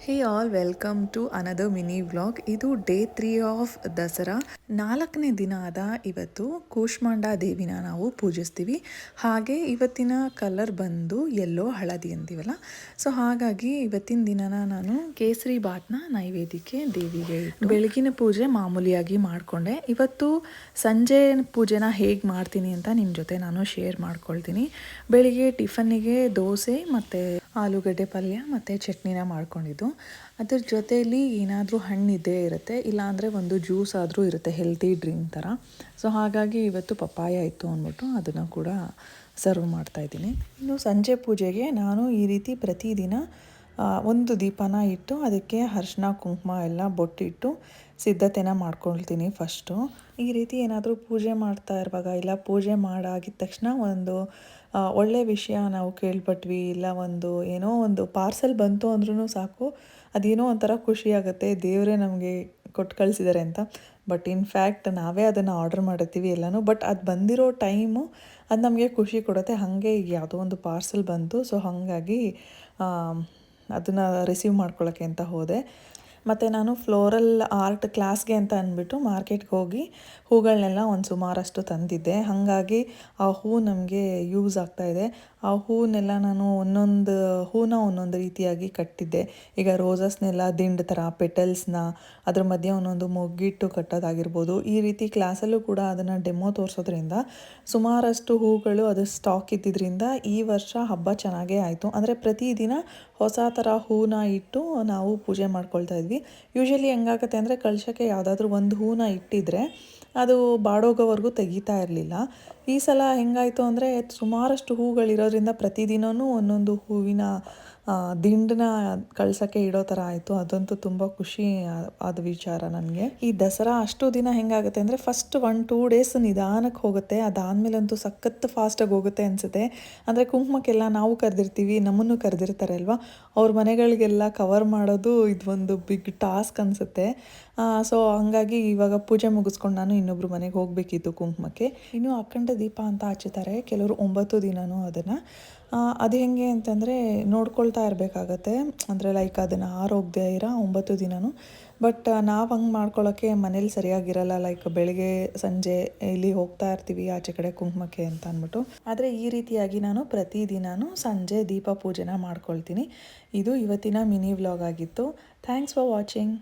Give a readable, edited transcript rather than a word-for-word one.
Hey all welcome to another mini vlog. ಇದು day 3 of Dasara. 4ನೇ ದಿನ ಆದ ಇವತ್ತು ಕೂಷ್ಮಾಂಡ ದೇವಿನ ನಾವು ಪೂಜಿಸ್ತೀವಿ. ಹಾಗೆ ಇವತ್ತಿನ ಕಲರ್ ಬಂದು ಯೆಲ್ಲೋ ಹಳದಿ ಅಂತೀವಲ್ಲ. ಸೊ ಹಾಗಾಗಿ ಇವತ್ತಿನ ದಿನನ ನಾನು ಕೇಸರಿ ಬಾತ್ನ ನೈವೇದ್ಯಕ್ಕೆ ದೇವಿಗೆ ಇಟ್ಟು ಬೆಳಗಿನ ಪೂಜೆ ಮಾಮೂಲಿಯಾಗಿ ಮಾಡಿಕೊಂಡೆ. ಇವತ್ತು ಸಂಜೆ ಪೂಜೆನ ಹೇಗೆ ಮಾಡ್ತೀನಿ ಅಂತ ನಿಮ್ಮ ಜೊತೆ ನಾನು ಶೇರ್ ಮಾಡ್ಕೊಳ್ತೀನಿ. ಬೆಳಿಗ್ಗೆ ಟಿಫನ್ನಿಗೆ ದೋಸೆ ಮತ್ತು ಆಲೂಗಡ್ಡೆ ಪಲ್ಯ ಮತ್ತು ಚಟ್ನಿನ ಮಾಡ್ಕೊಂಡಿದ್ದು. ಅದ್ರ ಜೊತೆಯಲ್ಲಿ ಏನಾದರೂ ಹಣ್ಣಿದ್ದೇ ಇರುತ್ತೆ, ಇಲ್ಲಾಂದರೆ ಒಂದು ಜ್ಯೂಸ್ ಆದರೂ ಇರುತ್ತೆ, ಹೆಲ್ತಿ ಡ್ರಿಂಕ್ ಥರ. ಸೊ ಹಾಗಾಗಿ ಇವತ್ತು ಪಪ್ಪಾಯ ಇತ್ತು ಅಂದ್ಬಿಟ್ಟು ಅದನ್ನು ಕೂಡ ಸರ್ವ್ ಮಾಡ್ತಾಯಿದ್ದೀನಿ. ಇನ್ನು ಸಂಜೆ ಪೂಜೆಗೆ ನಾನು ಈ ರೀತಿ ಪ್ರತಿದಿನ ಒಂದು ದೀಪನ ಇಟ್ಟು ಅದಕ್ಕೆ ಅರಿಶಿನ ಕುಂಕುಮ ಎಲ್ಲ ಬೊಟ್ಟಿಟ್ಟು ಸಿದ್ಧತೆನ ಮಾಡ್ಕೊಳ್ತೀನಿ ಫಸ್ಟು. ಈ ರೀತಿ ಏನಾದರೂ ಪೂಜೆ ಮಾಡ್ತಾ ಇರುವಾಗ ಇಲ್ಲ ಪೂಜೆ ಮಾಡಾಗಿದ ತಕ್ಷಣ ಒಂದು ಒಳ್ಳೆಯ ವಿಷಯ ನಾವು ಕೇಳ್ಪಟ್ವಿ, ಇಲ್ಲ ಒಂದು ಏನೋ ಒಂದು ಪಾರ್ಸೆಲ್ ಬಂತು ಅಂದ್ರೂ ಸಾಕು, ಅದೇನೋ ಒಂಥರ ಖುಷಿಯಾಗುತ್ತೆ, ದೇವರೇ ನಮಗೆ ಕೊಟ್ಟು ಕಳಿಸಿದ್ದಾರೆ ಅಂತ. ಬಟ್ ಇನ್ಫ್ಯಾಕ್ಟ್ ನಾವೇ ಅದನ್ನು ಆರ್ಡರ್ ಮಾಡಿರ್ತೀವಿ ಎಲ್ಲನೂ, ಬಟ್ ಅದು ಬಂದಿರೋ ಟೈಮು ಅದು ನಮಗೆ ಖುಷಿ ಕೊಡುತ್ತೆ. ಹಾಗೆ ಯಾವುದೋ ಒಂದು ಪಾರ್ಸೆಲ್ ಬಂತು, ಸೊ ಹಾಗಾಗಿ ಅದನ್ನು ರಿಸೀವ್ ಮಾಡ್ಕೊಳ್ಳೋಕ್ಕೆ ಅಂತ ಹೋದೆ. ಮತ್ತು ನಾನು ಫ್ಲೋರಲ್ ಆರ್ಟ್ ಕ್ಲಾಸ್ಗೆ ಅಂತ ಅಂದ್ಬಿಟ್ಟು ಮಾರ್ಕೆಟ್ಗೆ ಹೋಗಿ ಹೂಗಳನ್ನೆಲ್ಲ ಒಂದು ಸುಮಾರಷ್ಟು ತಂದಿದ್ದೆ. ಹಾಗಾಗಿ ಆ ಹೂ ನಮಗೆ ಯೂಸ್ ಆಗ್ತಾಯಿದೆ. ಆ ಹೂವನ್ನೆಲ್ಲ ನಾನು ಒಂದೊಂದು ರೀತಿಯಾಗಿ ಕಟ್ಟಿದ್ದೆ. ಈಗ ರೋಸಸ್ನೆಲ್ಲ ದಿಂಡು ಥರ ಪೆಟಲ್ಸ್ನ ಅದ್ರ ಮಧ್ಯೆ ಒಂದೊಂದು ಮೊಗ್ಗಿಟ್ಟು ಕಟ್ಟೋದಾಗಿರ್ಬೋದು. ಈ ರೀತಿ ಕ್ಲಾಸಲ್ಲೂ ಕೂಡ ಅದನ್ನು ಡೆಮೋ ತೋರಿಸೋದ್ರಿಂದ ಸುಮಾರಷ್ಟು ಹೂಗಳು ಅದು ಸ್ಟಾಕ್ ಇದ್ದಿದ್ದರಿಂದ ಈ ವರ್ಷ ಹಬ್ಬ ಚೆನ್ನಾಗೇ ಆಯಿತು. ಅಂದರೆ ಪ್ರತಿದಿನ ಹೊಸ ಥರ ಹೂನ ಇಟ್ಟು ನಾವು ಪೂಜೆ ಮಾಡ್ಕೊಳ್ತಾ ಇದ್ವಿ. ಯೂಶಲಿ ಹೆಂಗಾಗುತ್ತೆ ಅಂದರೆ ಕಳಶಕ್ಕೆ ಯಾವುದಾದ್ರೂ ಒಂದು ಹೂನ ಇಟ್ಟಿದ್ರೆ ಅದು ಬಾಡೋಗೋವರೆಗೂ ತೆಗಿತಾ ಇರಲಿಲ್ಲ. ಈ ಸಲ ಹೆಂಗಾಯಿತು ಅಂದರೆ ಸುಮಾರಷ್ಟು ಹೂಗಳಿರೋದ್ರಿಂದ ಪ್ರತಿದಿನವೂ ಒಂದೊಂದು ಹೂವಿನ ದಿಂಡನ್ನ ಕಳ್ಸೋಕ್ಕೆ ಇಡೋ ಥರ ಆಯಿತು. ಅದಂತೂ ತುಂಬ ಖುಷಿ ಆದ ವಿಚಾರ ನನಗೆ. ಈ ದಸರಾ ಅಷ್ಟು ದಿನ ಹೆಂಗಾಗುತ್ತೆ ಅಂದರೆ ಫಸ್ಟ್ 1-2 ಡೇಸ್ ನಿಧಾನಕ್ಕೆ ಹೋಗುತ್ತೆ, ಅದಾದಮೇಲಂತೂ ಸಖತ್ ಫಾಸ್ಟಾಗಿ ಹೋಗುತ್ತೆ ಅನಿಸುತ್ತೆ. ಅಂದರೆ ಕುಂಕುಮಕ್ಕೆಲ್ಲ ನಾವು ಕರೆದಿರ್ತೀವಿ, ನಮ್ಮನ್ನು ಕರೆದಿರ್ತಾರೆ ಅಲ್ವಾ, ಅವ್ರ ಮನೆಗಳಿಗೆಲ್ಲ ಕವರ್ ಮಾಡೋದು ಇದೊಂದು ಬಿಗ್ ಟಾಸ್ಕ್ ಅನಿಸುತ್ತೆ. ಸೊ ಹಂಗಾಗಿ ಇವಾಗ ಪೂಜೆ ಮುಗಿಸ್ಕೊಂಡು ನಾನು ಇನ್ನೊಬ್ರು ಮನೆಗೆ ಹೋಗಬೇಕಿತ್ತು ಕುಂಕುಮಕ್ಕೆ. ಇನ್ನೂ ಅಖಂಡ ದೀಪ ಅಂತ ಹಚ್ಚುತ್ತಾರೆ ಕೆಲವರು 9 ದಿನವೂ. ಅದನ್ನು ಅದು ಹೆಂಗೆ ಅಂತಂದರೆ ನೋಡ್ಕೊಳ್ತಾ ಇರಬೇಕಾಗತ್ತೆ, ಅಂದರೆ ಲೈಕ್ ಅದನ್ನು ಆರೋಗ್ಯ 9 ದಿನವೂ. ಬಟ್ ನಾವು ಹಂಗೆ ಮಾಡ್ಕೊಳ್ಳೋಕ್ಕೆ ಮನೇಲಿ ಸರಿಯಾಗಿರಲ್ಲ, ಲೈಕ್ ಬೆಳಗ್ಗೆ ಸಂಜೆ ಇಲ್ಲಿ ಹೋಗ್ತಾ ಇರ್ತೀವಿ ಆಚೆ ಕಡೆ ಕುಂಕುಮಕ್ಕೆ ಅಂತ ಅಂದ್ಬಿಟ್ಟು. ಆದರೆ ಈ ರೀತಿಯಾಗಿ ನಾನು ಪ್ರತಿದಿನವೂ ಸಂಜೆ ದೀಪ ಪೂಜೆನ ಮಾಡ್ಕೊಳ್ತೀನಿ. ಇದು ಇವತ್ತಿನ ಮಿನಿ ವ್ಲಾಗ್ ಆಗಿತ್ತು. Thanks for watching.